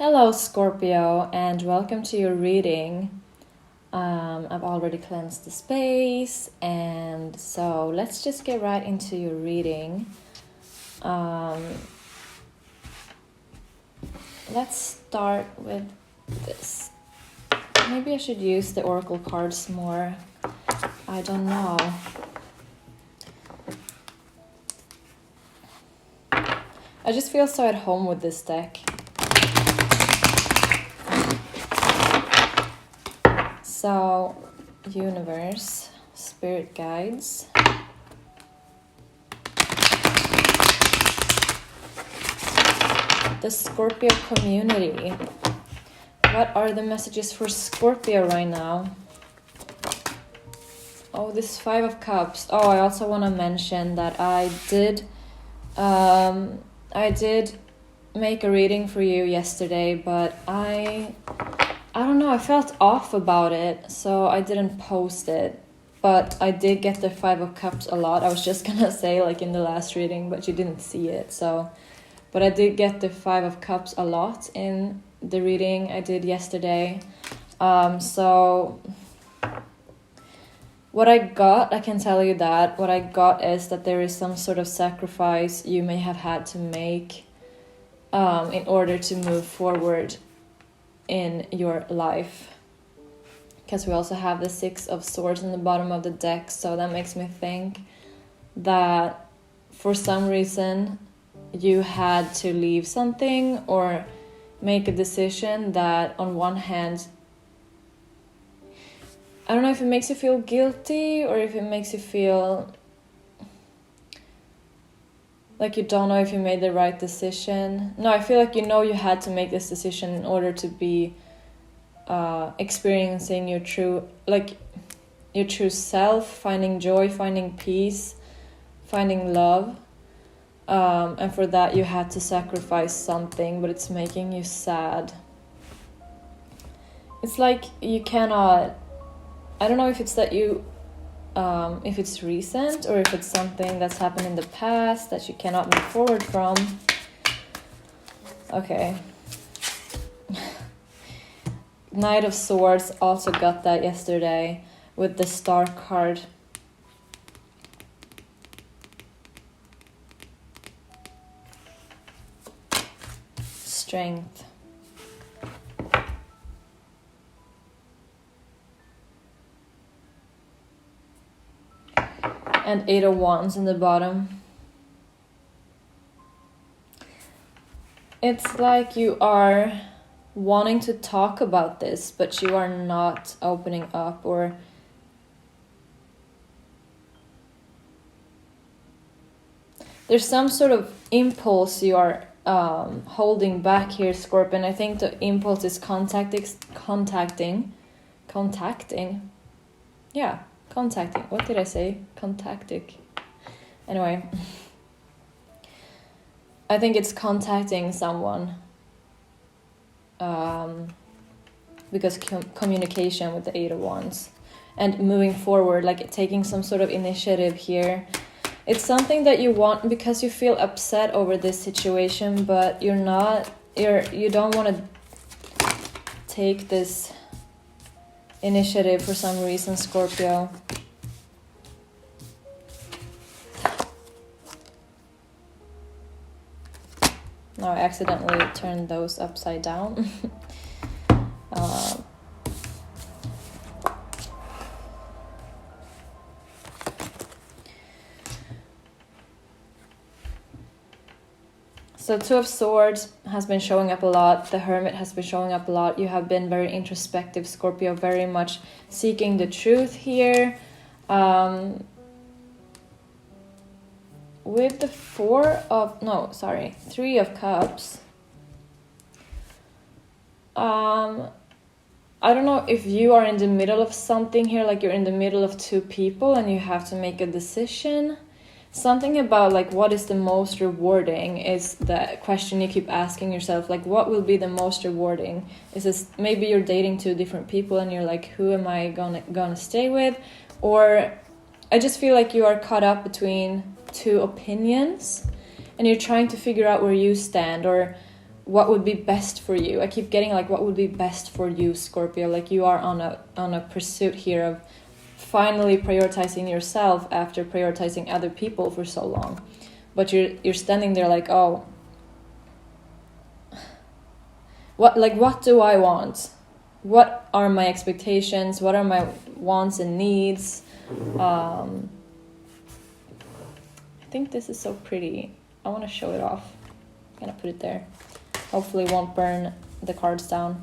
Hello, Scorpio, and welcome to your reading. I've already cleansed the space, and so let's just get right into your reading. Let's start with this. Maybe I should use the oracle cards more. I don't know. I just feel so at home with this deck. So, universe, spirit guides. The Scorpio community. What are the messages for Scorpio right now? Oh, this Five of Cups. Oh, I also want to mention that I did make a reading for you yesterday, but I don't know, I felt off about it, so I didn't post it. But I did get the Five of Cups a lot. I was just gonna say like in the last reading, but you didn't see it. But I did get the Five of Cups a lot in the reading I did yesterday. So what I got, I can tell you that, what I got is that there is some sort of sacrifice you may have had to make in order to move forward in your life, because we also have the Six of Swords in the bottom of the deck, so that makes me think that for some reason you had to leave something or make a decision that on one hand, I don't know if it makes you feel guilty or if it makes you feel like you don't know if you made the right decision. No, I feel like you know you had to make this decision in order to be experiencing your true self, finding joy, finding peace, finding love. And for that you had to sacrifice something, but it's making you sad. It's like you cannot, I don't know if it's that you if it's recent or if it's something that's happened in the past that you cannot move forward from. Okay. Knight of Swords also got that yesterday with the Star card. Strength. And Eight of Wands in the bottom. It's like you are wanting to talk about this, but you are not opening up, or there's some sort of impulse you are holding back here, Scorpion. I think the impulse is contacting. Yeah. Contacting. What did I say? Contacting. Anyway. I think it's contacting someone. Because communication with the Eight of Wands. And moving forward, like taking some sort of initiative here. It's something that you want because you feel upset over this situation, but you don't want to take this initiative for some reason, Scorpio. No, I accidentally turned those upside down. So Two of Swords has been showing up a lot. The Hermit has been showing up a lot. You have been very introspective, Scorpio, very much seeking the truth here. With the Three of Cups. I don't know if you are in the middle of something here, like you're in the middle of two people and you have to make a decision. Something about like what is the most rewarding is the question you keep asking yourself, like what will be the most rewarding? Is this maybe you're dating two different people and you're like, who am I gonna stay with? Or I just feel like you are caught up between two opinions and you're trying to figure out where you stand, or what would be best for you. I keep getting like, what would be best for you, Scorpio? Like you are on a pursuit here of finally prioritizing yourself after prioritizing other people for so long. But you're standing there like, oh, what do I want? What are my expectations? What are my wants and needs? I think this is so pretty. I want to show it off. I'm gonna put it there. Hopefully it won't burn the cards down.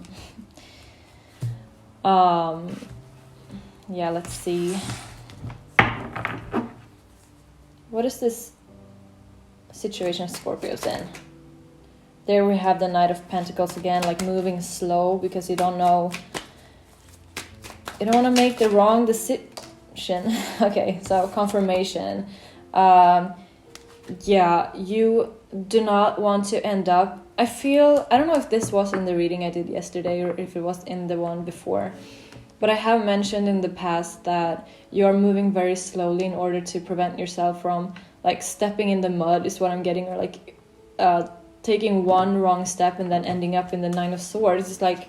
Yeah, let's see. What is this situation Scorpio's in? There we have the Knight of Pentacles again, like moving slow because you don't know. You don't want to make the wrong decision. Okay, so confirmation. Yeah, you do not want to end up. I don't know if this was in the reading I did yesterday or if it was in the one before. But I have mentioned in the past that you are moving very slowly in order to prevent yourself from like stepping in the mud is what I'm getting, or like taking one wrong step and then ending up in the Nine of Swords. It's like,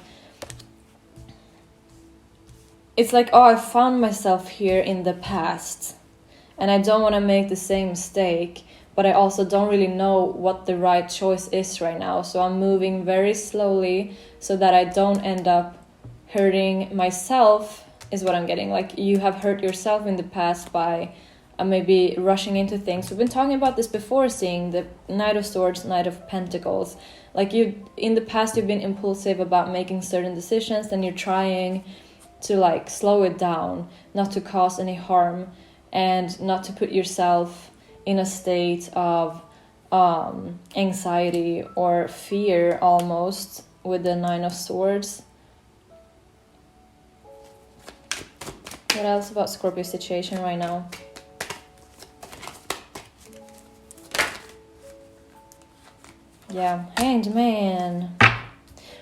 oh, I found myself here in the past and I don't want to make the same mistake, but I also don't really know what the right choice is right now. So I'm moving very slowly so that I don't end up hurting myself, is what I'm getting. Like you have hurt yourself in the past by maybe rushing into things. We've been talking about this before, seeing the Knight of Swords, Knight of Pentacles. Like in the past you've been impulsive about making certain decisions, then you're trying to like slow it down, not to cause any harm and not to put yourself in a state of anxiety or fear almost with the Nine of Swords. What else about Scorpio's situation right now? Yeah, Hanged Man.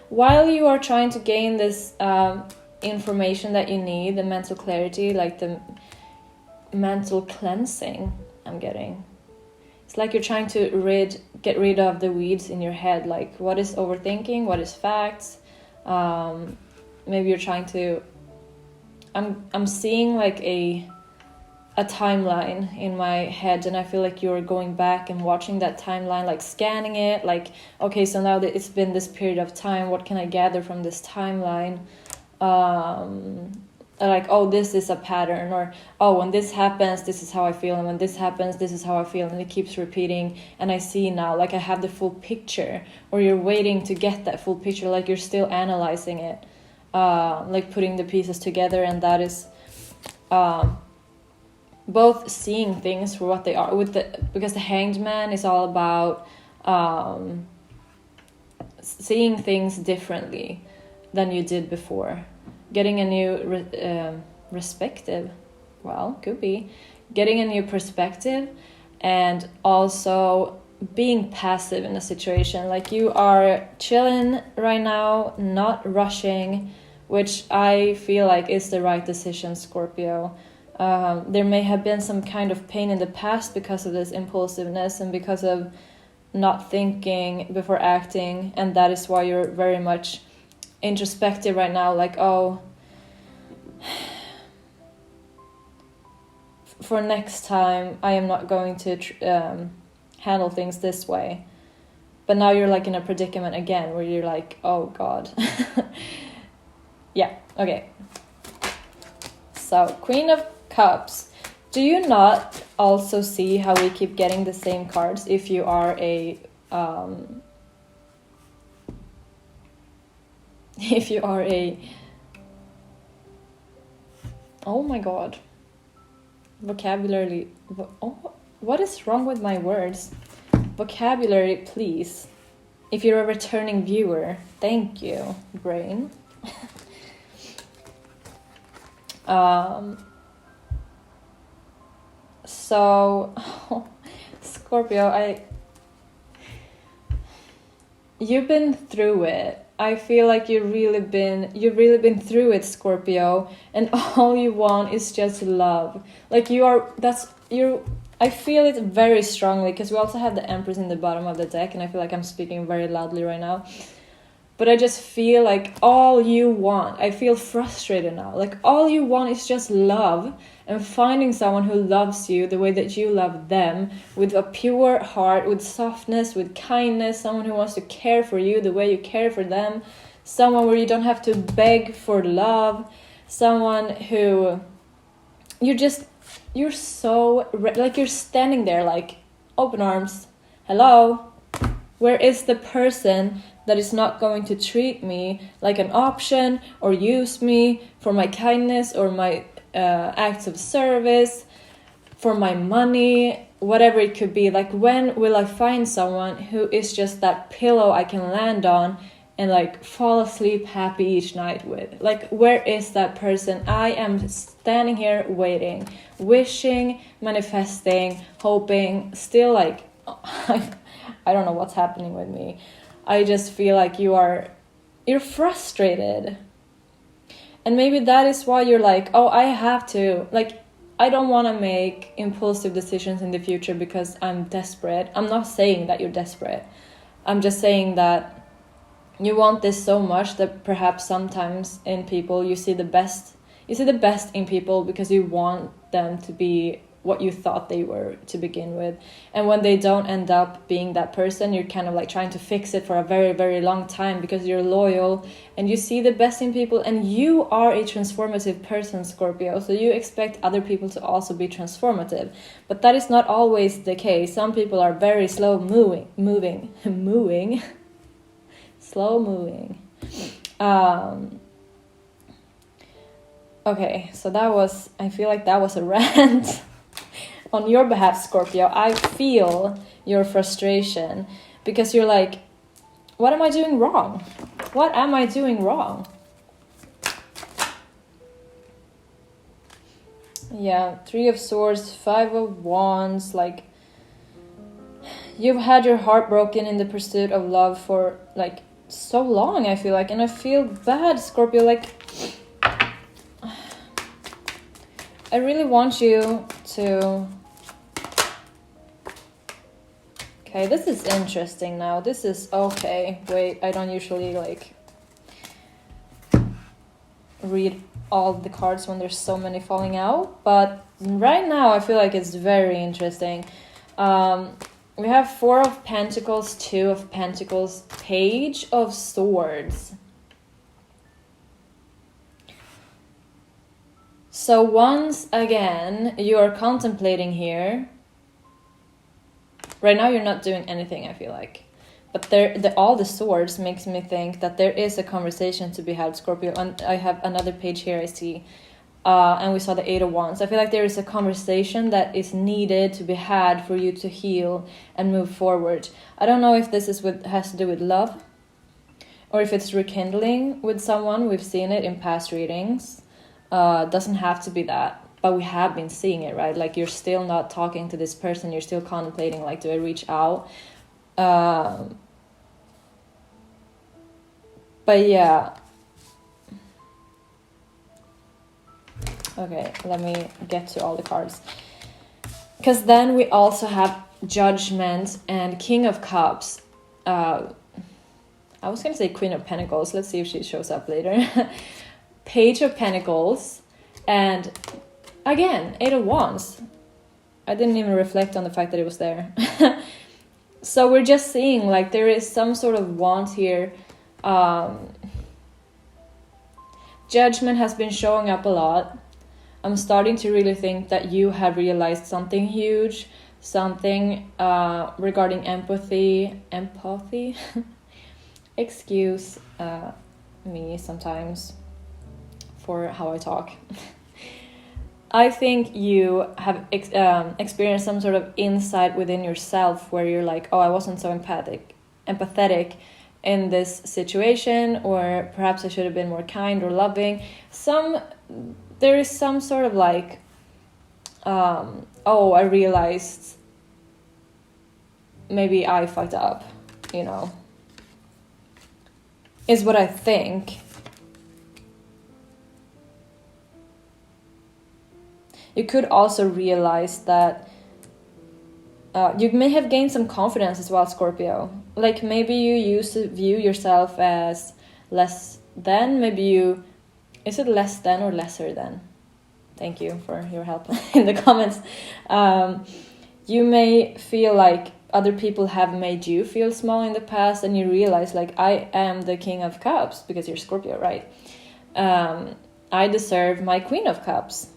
While you are trying to gain this information that you need, the mental clarity, like the mental cleansing I'm getting. It's like you're trying to get rid of the weeds in your head, like what is overthinking, what is facts. Maybe you're trying to... I'm seeing like a timeline in my head, and I feel like you're going back and watching that timeline, like scanning it, like, okay, so now that it's been this period of time, what can I gather from this timeline? Like, oh, this is a pattern, or oh, when this happens, this is how I feel, and when this happens, this is how I feel, and it keeps repeating, and I see now, like I have the full picture, or you're waiting to get that full picture, like you're still analyzing it, like putting the pieces together, and that is both seeing things for what they are, because the Hanged Man is all about seeing things differently than you did before, getting a new perspective. Well, could be getting a new perspective, and also being passive in a situation. Like you are chilling right now, not rushing, which I feel like is the right decision, Scorpio. There may have been some kind of pain in the past because of this impulsiveness and because of not thinking before acting, and that is why you're very much introspective right now, like, oh, for next time I am not going to handle things this way. But now you're like in a predicament again where you're like, oh god. Yeah, okay. So Queen of Cups. Do you not also see how we keep getting the same cards if you are a oh my god, vocabulary, what is wrong with my words? Vocabulary, please. If you're a returning viewer, thank you, brain. So Scorpio, you've been through it. I feel like you've really been through it, Scorpio, and all you want is just love. Like you're I feel it very strongly because we also have the Empress in the bottom of the deck, and I feel like I'm speaking very loudly right now. But I just feel like all you want, I feel frustrated now. Like all you want is just love and finding someone who loves you the way that you love them, with a pure heart, with softness, with kindness, someone who wants to care for you the way you care for them, someone where you don't have to beg for love, someone who you're so, like you're standing there like open arms, hello, where is the person that is not going to treat me like an option or use me for my kindness or my acts of service, for my money, whatever it could be. Like, when will I find someone who is just that pillow I can land on and like fall asleep happy each night with? Like, where is that person? I am standing here waiting, wishing, manifesting, hoping, still like I don't know what's happening with me. I just feel like you're frustrated. And maybe that is why you're like, oh, I have to, like, I don't want to make impulsive decisions in the future because I'm desperate. I'm not saying that you're desperate. I'm just saying that you want this so much that perhaps sometimes in people you see the best in people because you want them to be what you thought they were to begin with. And when they don't end up being that person, you're kind of like trying to fix it for a very, very long time because you're loyal and you see the best in people, and you are a transformative person, Scorpio, so you expect other people to also be transformative. But that is not always the case. Some people are very slow moving slow moving. Okay, so I feel like that was a rant on your behalf, Scorpio. I feel your frustration because you're like, what am I doing wrong? What am I doing wrong? Yeah, 3 of Swords, 5 of Wands, like, you've had your heart broken in the pursuit of love for like so long, I feel like, and I feel bad, Scorpio. Like, I really want you to... Okay, this is interesting now. This is... Okay, wait, I don't usually, like, read all the cards when there's so many falling out. But right now, I feel like it's very interesting. We have 4 of Pentacles, 2 of Pentacles, Page of Swords. So once again, you are contemplating here. Right now you're not doing anything, I feel like. But all the swords makes me think that there is a conversation to be had, Scorpio. And I have another page here, I see. And we saw the 8 of Wands. I feel like there is a conversation that is needed to be had for you to heal and move forward. I don't know if this has to do with love, or if it's rekindling with someone. We've seen it in past readings. Doesn't have to be that, but we have been seeing it, right? Like, you're still not talking to this person, you're still contemplating, like, do I reach out? But yeah, okay, let me get to all the cards, because then we also have Judgment and King of Cups. I was gonna say Queen of Pentacles. Let's see if she shows up later. Page of Pentacles, and again, 8 of Wands. I didn't even reflect on the fact that it was there. So we're just seeing, like, there is some sort of want here. Judgment has been showing up a lot. I'm starting to really think that you have realized something huge, something regarding empathy. Excuse me sometimes for how I talk. I think you have experienced some sort of insight within yourself where you're like, oh, I wasn't so empathetic in this situation, or perhaps I should have been more kind or loving. There is some sort of like, oh, I realized maybe I fucked up, you know, is what I think. You could also realize that you may have gained some confidence as well, Scorpio. Like maybe you used to view yourself as less than, is it less than or lesser than? Thank you for your help in the comments. You may feel like other people have made you feel small in the past, and you realize like, I am the King of Cups, because you're Scorpio, right? I deserve my Queen of Cups.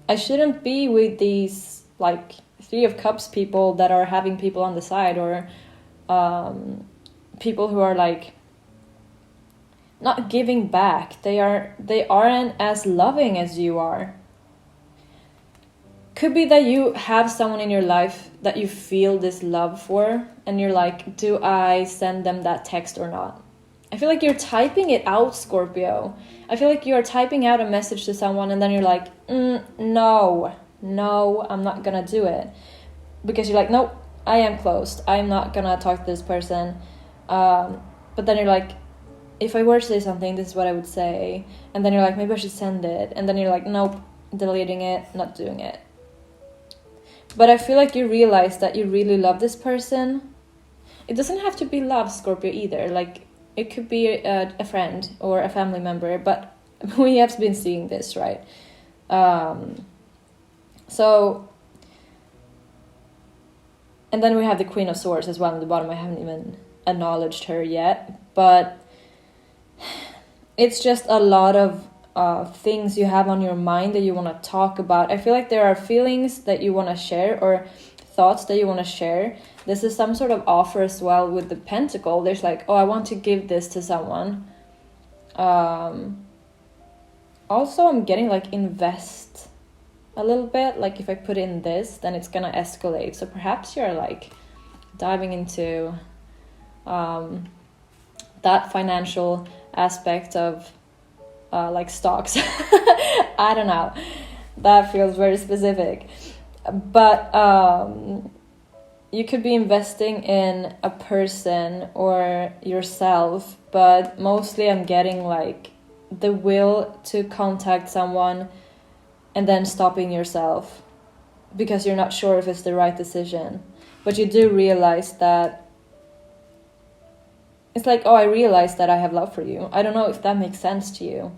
I shouldn't be with these like Three of Cups people that are having people on the side, or people who are like not giving back. They aren't as loving as you are. Could be that you have someone in your life that you feel this love for, and you're like, do I send them that text or not? I feel like you're typing it out, Scorpio. I feel like you're typing out a message to someone, and then you're like, no, I'm not gonna do it. Because you're like, nope, I am closed. I'm not gonna talk to this person. But then you're like, if I were to say something, this is what I would say. And then you're like, maybe I should send it. And then you're like, nope, deleting it, not doing it. But I feel like you realize that you really love this person. It doesn't have to be love, Scorpio, either. Like, it could be a friend or a family member, but we have been seeing this, right? So, and then we have the Queen of Swords as well on the bottom. I haven't even acknowledged her yet, but it's just a lot of things you have on your mind that you want to talk about. I feel like there are feelings that you want to share, or thoughts that you want to share. This is some sort of offer as well with the Pentacle. There's like, oh, I want to give this to someone. Also, I'm getting like invest a little bit. Like if I put in this, then it's gonna escalate. So perhaps you're like diving into that financial aspect of like stocks. I don't know. That feels very specific. But you could be investing in a person or yourself, but mostly I'm getting like the will to contact someone and then stopping yourself because you're not sure if it's the right decision. But you do realize that it's like, oh, I realize that I have love for you. I don't know if that makes sense to you.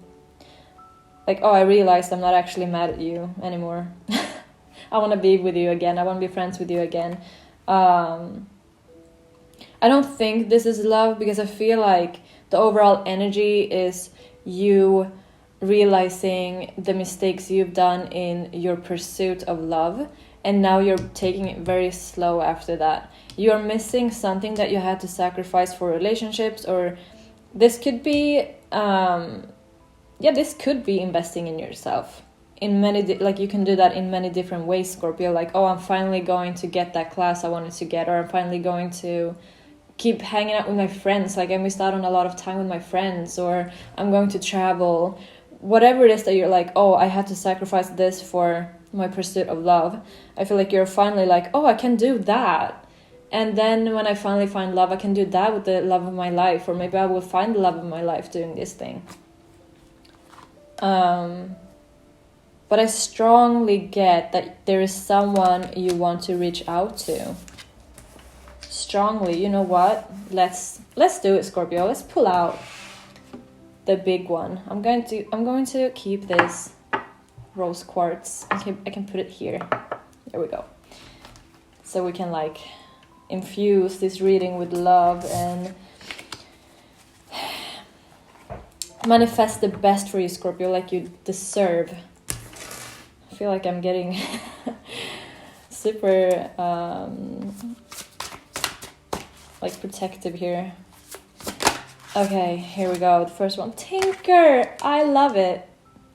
Like, oh, I realized I'm not actually mad at you anymore. I want to be with you again. I want to be friends with you again. I don't think this is love, because I feel like the overall energy is you realizing the mistakes you've done in your pursuit of love, and now you're taking it very slow after that. You're missing something that you had to sacrifice for relationships, or this could be this could be investing in yourself in many like you can do that in many different ways, Scorpio. Like, oh, I'm finally going to get that class I wanted to get, or I'm finally going to keep hanging out with my friends. Like, I missed out on a lot of time with my friends, or I'm going to travel. Whatever it is that you're like, oh, I had to sacrifice this for my pursuit of love. I feel like you're finally like, oh, I can do that. And then when I finally find love, I can do that with the love of my life, or maybe I will find the love of my life doing this thing. But I strongly get that there is someone you want to reach out to. Strongly, you know what? Let's do it, Scorpio. Let's pull out the big one. I'm going to keep this rose quartz. I can put it here. There we go. So we can like infuse this reading with love and manifest the best for you, Scorpio, like you deserve. I feel like I'm getting super like protective here. Okay, here we go. The first one, Tinker. I love it.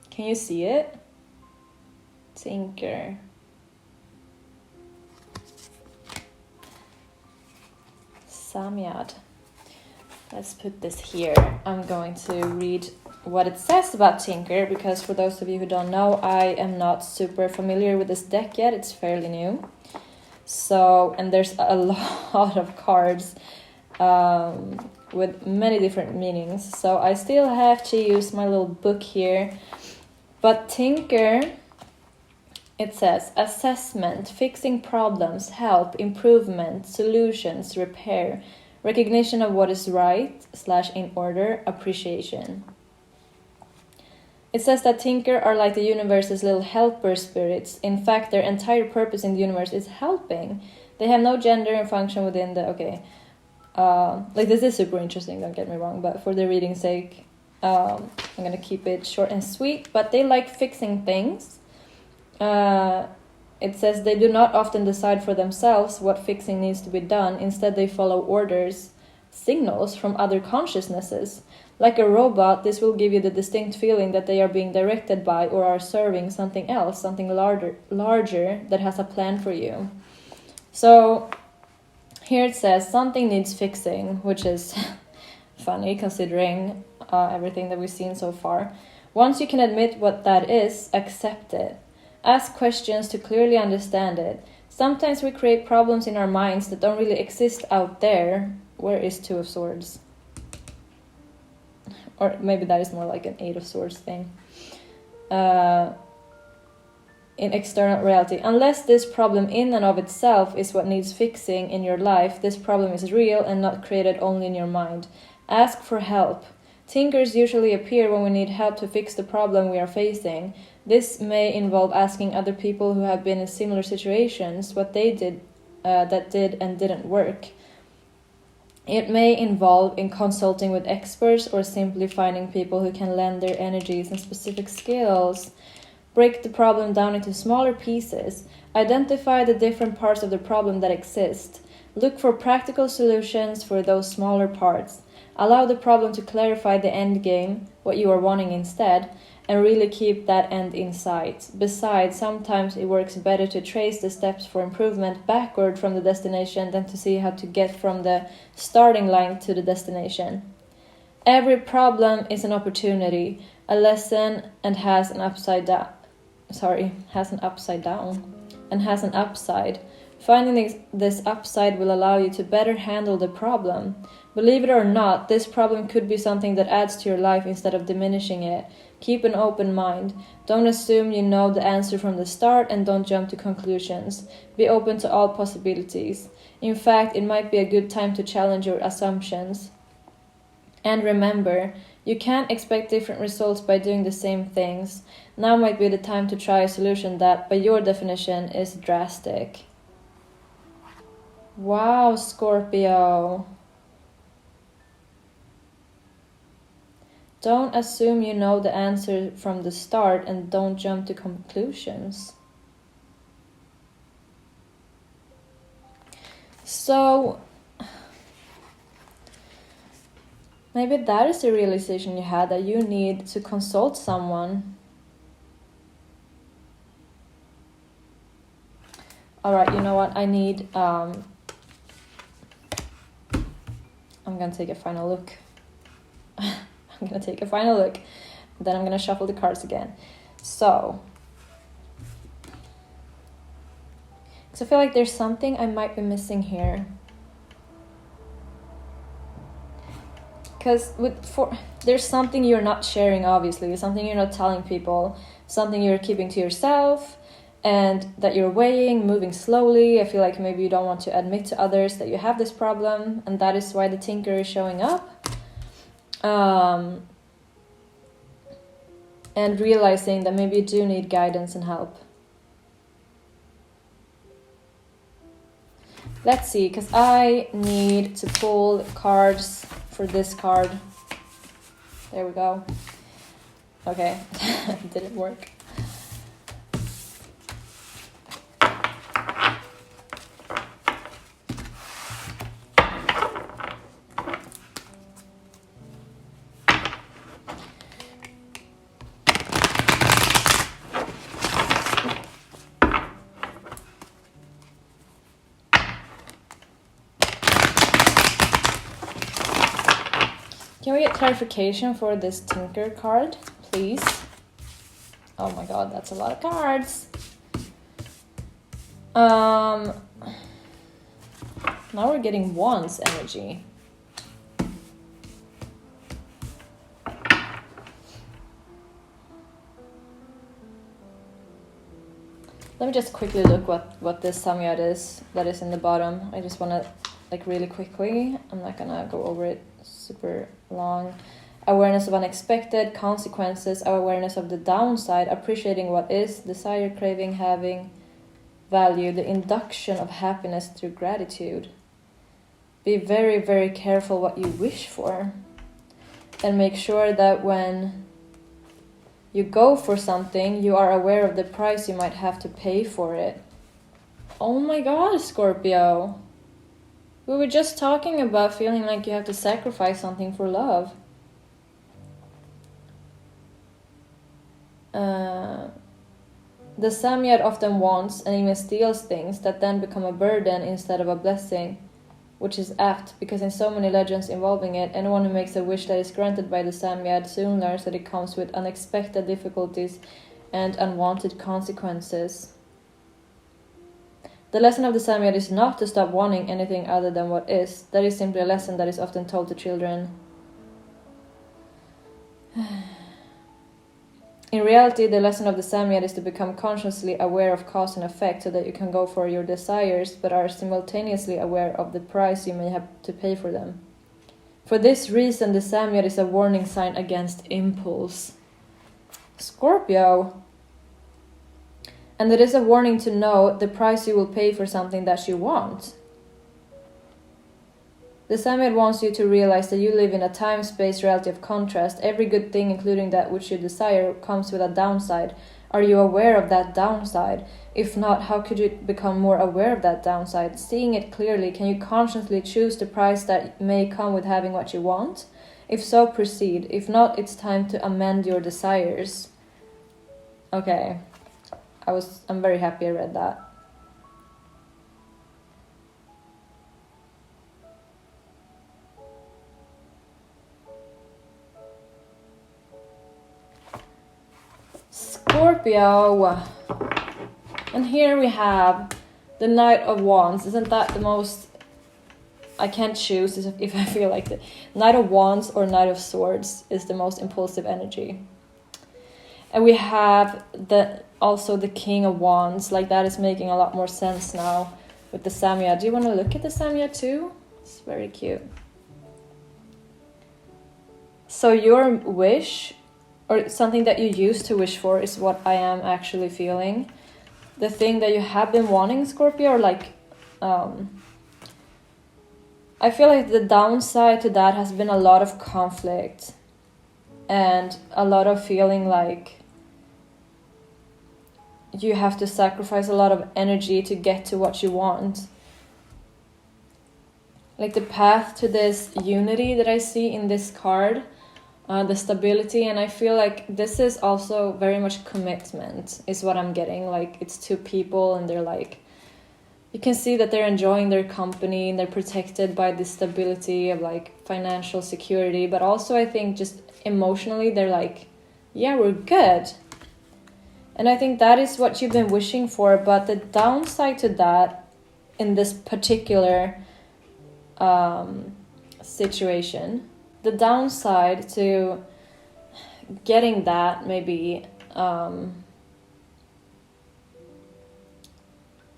Can you see it? Tinker. Samyad. Let's put this here. I'm going to read what it says about Tinker, because for those of you who don't know, I am not super familiar with this deck yet. It's fairly new. So, and there's a lot of cards with many different meanings. So I still have to use my little book here. But Tinker it says assessment, fixing problems, help, improvement, solutions, repair, recognition of what is right / in order, appreciation. It says that Tinker are like the universe's little helper spirits. In fact, their entire purpose in the universe is helping. They have no gender and function within the... Okay. Like, this is super interesting, don't get me wrong, but for the reading's sake, I'm going to keep it short and sweet. But they like fixing things. It says they do not often decide for themselves what fixing needs to be done. Instead, they follow orders, signals from other consciousnesses. Like a robot, this will give you the distinct feeling that they are being directed by or are serving something else, something larger that has a plan for you. So here it says something needs fixing, which is funny considering everything that we've seen so far. Once you can admit what that is, accept it. Ask questions to clearly understand it. Sometimes we create problems in our minds that don't really exist out there. Where is Two of Swords? Or maybe that is more like an Eight of Swords thing. In external reality. Unless this problem in and of itself is what needs fixing in your life, this problem is real and not created only in your mind. Ask for help. Tinkers usually appear when we need help to fix the problem we are facing. This may involve asking other people who have been in similar situations what they did that did and didn't work. It may involve in consulting with experts or simply finding people who can lend their energies and specific skills. Break the problem down into smaller pieces. Identify the different parts of the problem that exist. Look for practical solutions for those smaller parts. Allow the problem to clarify the end game, what you are wanting instead, and really keep that end in sight. Besides, sometimes it works better to trace the steps for improvement backward from the destination than to see how to get from the starting line to the destination. Every problem is an opportunity, a lesson, and has an upside. Finding this upside will allow you to better handle the problem. Believe it or not, this problem could be something that adds to your life instead of diminishing it. Keep an open mind. Don't assume you know the answer from the start and don't jump to conclusions. Be open to all possibilities. In fact, it might be a good time to challenge your assumptions. And remember, you can't expect different results by doing the same things. Now might be the time to try a solution that, by your definition, is drastic. Wow, Scorpio. Don't assume you know the answer from the start and don't jump to conclusions. So, maybe that is the realization you had, that you need to consult someone. Alright, you know what? I need... I'm gonna take a final look. I'm going to take a final look. Then I'm going to shuffle the cards again. So. I feel like there's something I might be missing here. Because there's something you're not sharing, obviously. Something you're not telling people. Something you're keeping to yourself. And that you're weighing, moving slowly. I feel like maybe you don't want to admit to others that you have this problem. And that is why the Tinker is showing up. And realizing that maybe you do need guidance and help. Let's see, because I need to pull cards for this card. There we go. Okay, didn't work. Can we get clarification for this Tinker card, please? Oh my god, that's a lot of cards. Now we're getting Wands energy. Let me just quickly look what this samyad is that is in the bottom. I just want to, like, really quickly. I'm not gonna go over it super long. Awareness of unexpected consequences, awareness of the downside, appreciating what is, desire, craving, having, value, the induction of happiness through gratitude. Be very, very careful what you wish for. And make sure that when you go for something, you are aware of the price you might have to pay for it. Oh my god, Scorpio. We were just talking about feeling like you have to sacrifice something for love. The samyad often wants and even steals things that then become a burden instead of a blessing, which is apt because in so many legends involving it, anyone who makes a wish that is granted by the samyad soon learns that it comes with unexpected difficulties and unwanted consequences. The lesson of the samyad is not to stop wanting anything other than what is. That is simply a lesson that is often told to children. In reality, the lesson of the samyad is to become consciously aware of cause and effect so that you can go for your desires, but are simultaneously aware of the price you may have to pay for them. For this reason, the samyad is a warning sign against impulse. Scorpio. And it is a warning to know the price you will pay for something that you want. The samyad wants you to realize that you live in a time-space reality of contrast. Every good thing, including that which you desire, comes with a downside. Are you aware of that downside? If not, how could you become more aware of that downside? Seeing it clearly, can you consciously choose the price that may come with having what you want? If so, proceed. If not, it's time to amend your desires. Okay. I'm very happy I read that. Scorpio. And here we have the Knight of Wands. Isn't that the most... I can't choose if I feel like it. Knight of Wands or Knight of Swords is the most impulsive energy. And we have also the King of Wands. Like, that is making a lot more sense now with the samyad. Do you want to look at the samyad too? It's very cute. So your wish, or something that you used to wish for, is what I am actually feeling. The thing that you have been wanting, Scorpio, or like... I feel like the downside to that has been a lot of conflict. And a lot of feeling like you have to sacrifice a lot of energy to get to what you want. Like the path to this unity that I see in this card, the stability, and I feel like this is also very much commitment is what I'm getting. Like, it's two people and they're like, you can see that they're enjoying their company and they're protected by the stability of like financial security, but also I think just emotionally they're like, yeah, we're good. And I think that is what you've been wishing for, but the downside to that in this particular situation, the downside to getting that maybe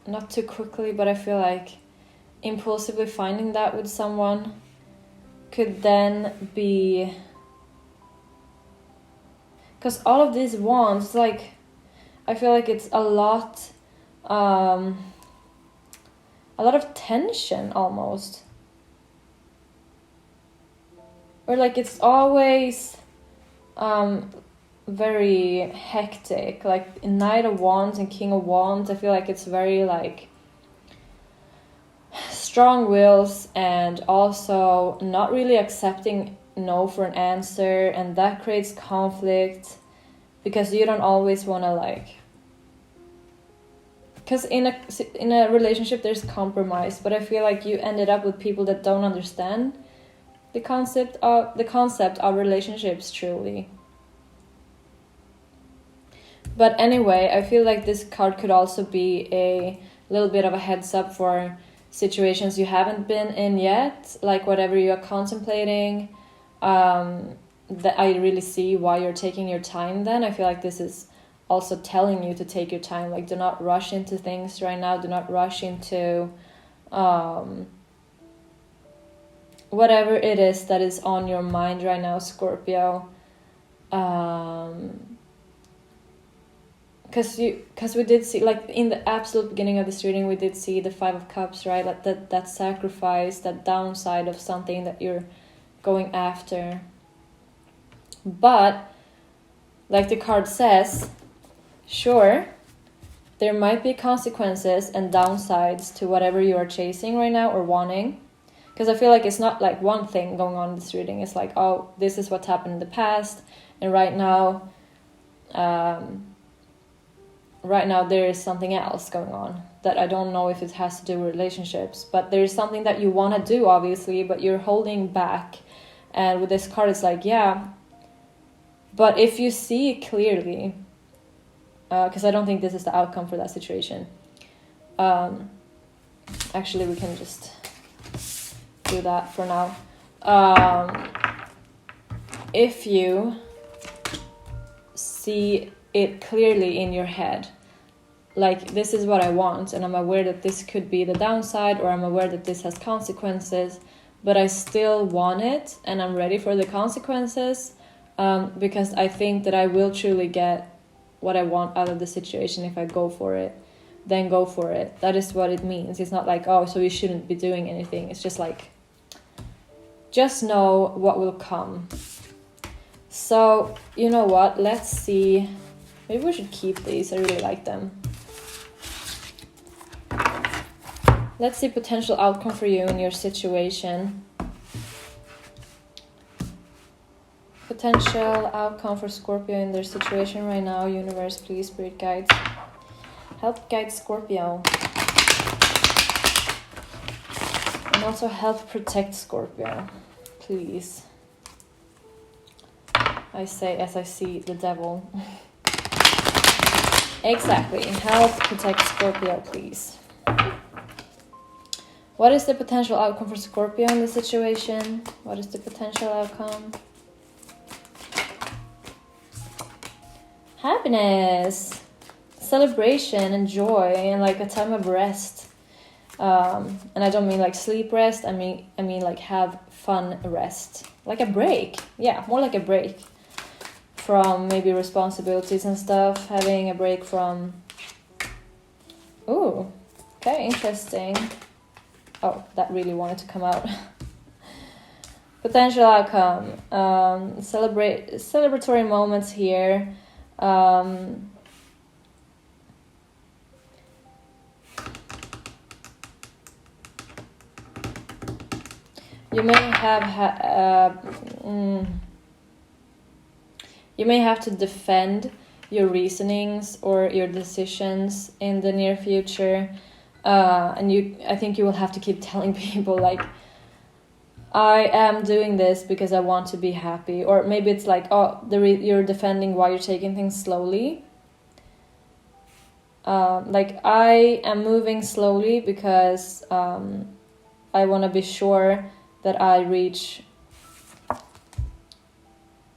not too quickly, but I feel like impulsively finding that with someone could then be, because all of these wands, like, I feel like it's a lot of tension almost, or like it's always very hectic. Like in Knight of Wands and King of Wands, I feel like it's very like strong wills and also not really accepting no for an answer, and that creates conflict because you don't always want to like, because in a relationship there's compromise, but I feel like you ended up with people that don't understand the concept of relationships truly. But anyway, I feel like this card could also be a little bit of a heads up for situations you haven't been in yet, like whatever you are contemplating. That I really see why you're taking your time then. I feel like this is also telling you to take your time. Like, do not rush into things right now. Do not rush into whatever it is that is on your mind right now, Scorpio. Because we did see, like, in the absolute beginning of this reading, we did see the Five of Cups, right? Like that sacrifice, that downside of something that you're going after. But like the card says, sure, there might be consequences and downsides to whatever you are chasing right now or wanting. Because I feel like it's not like one thing going on in this reading. It's like, oh, this is what's happened in the past, and right now there is something else going on that I don't know if it has to do with relationships, but there is something that you want to do, obviously, but you're holding back. And with this card, it's like, yeah, but if you see it clearly, because I don't think this is the outcome for that situation. Actually, we can just do that for now. If you see it clearly in your head, like, this is what I want, and I'm aware that this could be the downside, or I'm aware that this has consequences, but I still want it, and I'm ready for the consequences, because I think that I will truly get what I want out of the situation. If I go for it, then go for it. That is what it means. It's not like, oh, so you shouldn't be doing anything. It's just like, just know what will come. So, you know what? Let's see. Maybe we should keep these. I really like them. Let's see potential outcome for you in your situation. Potential outcome for Scorpio in their situation right now. Universe, please, spirit guides. Help guide Scorpio. And also help protect Scorpio. Please. I say as I see the devil. Exactly. Help protect Scorpio, please. What is the potential outcome for Scorpio in this situation? What is the potential outcome? Happiness, celebration, and joy, and like a time of rest. And I don't mean like sleep rest. I mean like have fun rest, like a break. Yeah, more like a break from maybe responsibilities and stuff. Having a break from. Ooh, okay, interesting. Oh, that really wanted to come out. Potential outcome. Celebratory moments here. You may have to defend your reasonings or your decisions in the near future. And I think you will have to keep telling people, like, I am doing this because I want to be happy. Or maybe it's like, oh, you're defending why you're taking things slowly. Like, I am moving slowly because I want to be sure that I reach,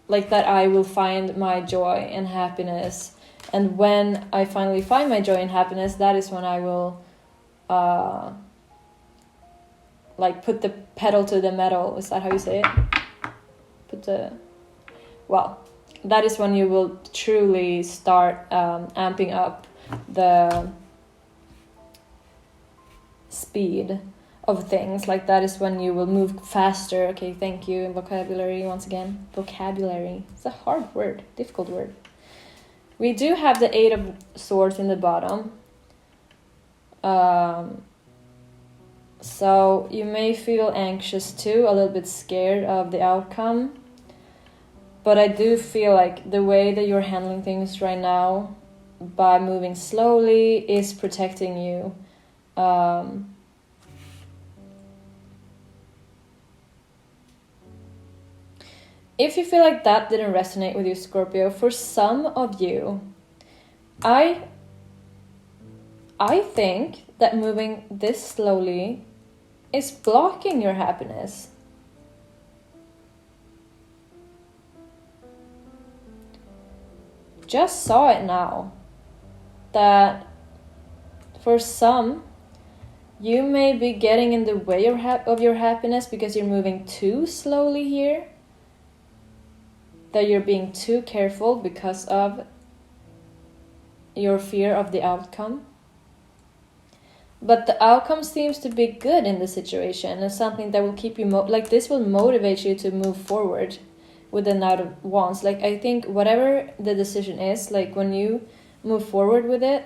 like, that I will find my joy and happiness. And when I finally find my joy and happiness, that is when I will like put the pedal to the metal. Is that how you say it? That is when you will truly start amping up the speed of things. Like, that is when you will move faster. Okay, thank you. Vocabulary once again. Vocabulary. It's a hard word, difficult word. We do have the Eight of Swords in the bottom. So you may feel anxious too, a little bit scared of the outcome. But I do feel like the way that you're handling things right now, by moving slowly, is protecting you. If you feel like that didn't resonate with you, Scorpio, for some of you, I think that moving this slowly is blocking your happiness. just saw it now, that for some, you may be getting in the way of your happiness because you're moving too slowly here, that you're being too careful because of your fear of the outcome. But the outcome seems to be good in the situation, and something that will keep you like this will motivate you to move forward with the Knight of Wands. Like, I think whatever the decision is, like when you move forward with it,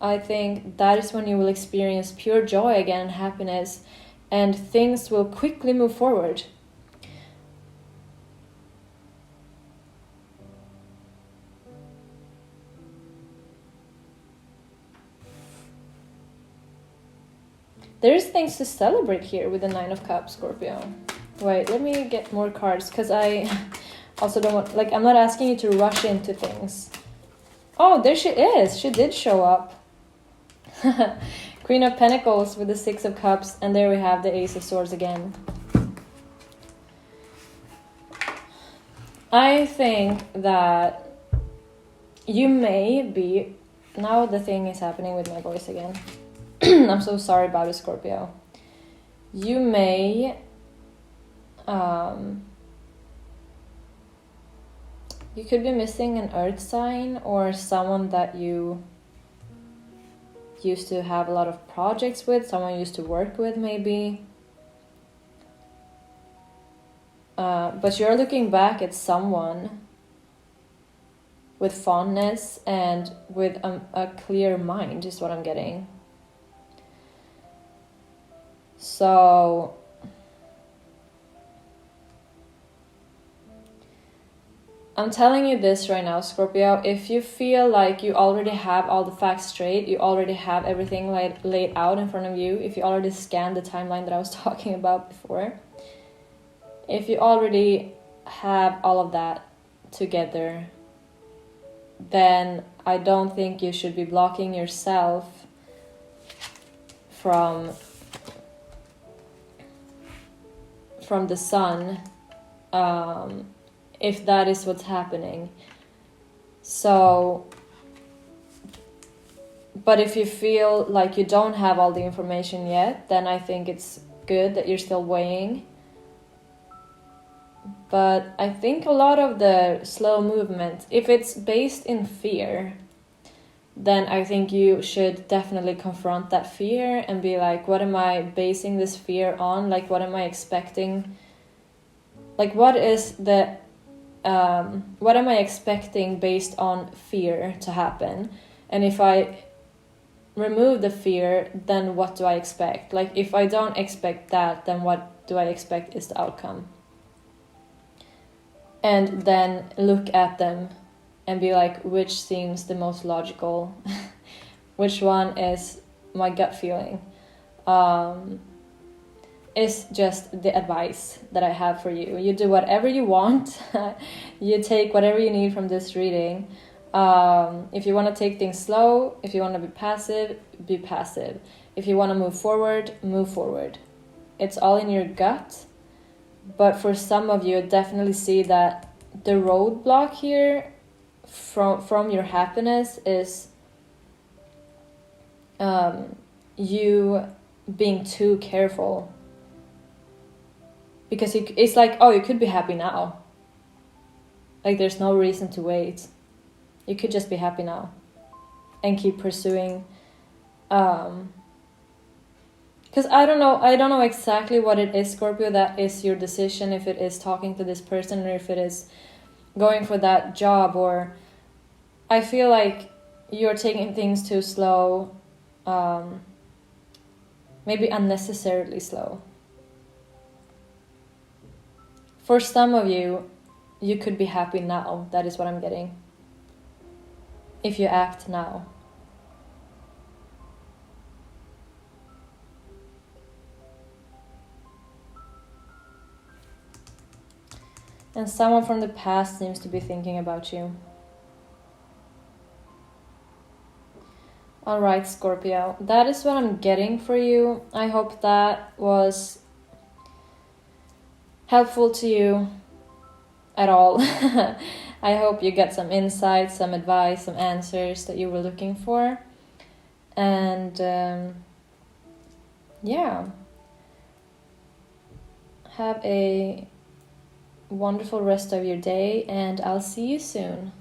I think that is when you will experience pure joy again and happiness, and things will quickly move forward. There's things to celebrate here with the Nine of Cups, Scorpio. Wait, let me get more cards, because I also don't want, like, I'm not asking you to rush into things. Oh, there she is. She did show up. Queen of Pentacles with the Six of Cups, and there we have the Ace of Swords again. I think that you may be... Now the thing is happening with my voice again. I'm so sorry about it, Scorpio. You may you could be missing an earth sign, or someone that you used to have a lot of projects with, someone you used to work with maybe. But you're looking back at someone with fondness and with a clear mind, is what I'm getting. So I'm telling you this right now, Scorpio. If you feel like you already have all the facts straight, you already have everything laid out in front of you, if you already scanned the timeline that I was talking about before, if you already have all of that together, then I don't think you should be blocking yourself from the sun, if that is what's happening. So, but if you feel like you don't have all the information yet, then I think it's good that you're still weighing. But I think a lot of the slow movement, if it's based in fear, then I think you should definitely confront that fear and be like, what am I basing this fear on? Like, what am I expecting? Like, what am I expecting based on fear to happen? And if I remove the fear, then what do I expect? Like, if I don't expect that, then what do I expect is the outcome? And then look at them and be like, which seems the most logical? Which one is my gut feeling? Is just the advice that I have for you. You do whatever you want. You take whatever you need from this reading. If you want to take things slow, if you want to be passive, be passive. If you want to move forward, move forward. It's all in your gut. But for some of you, I definitely see that the roadblock here from your happiness is you being too careful. Because it's like, oh, you could be happy now. Like, there's no reason to wait. You could just be happy now. And keep pursuing. Because I don't know exactly what it is, Scorpio, that is your decision. If it is talking to this person, or if it is going for that job. Or I feel like you're taking things too slow. Maybe unnecessarily slow. For some of you, you could be happy now. That is what I'm getting. If you act now. And someone from the past seems to be thinking about you. Alright, Scorpio. That is what I'm getting for you. I hope that was helpful to you at all. I hope you get some insights, some advice, some answers that you were looking for. And yeah, have a wonderful rest of your day, and I'll see you soon.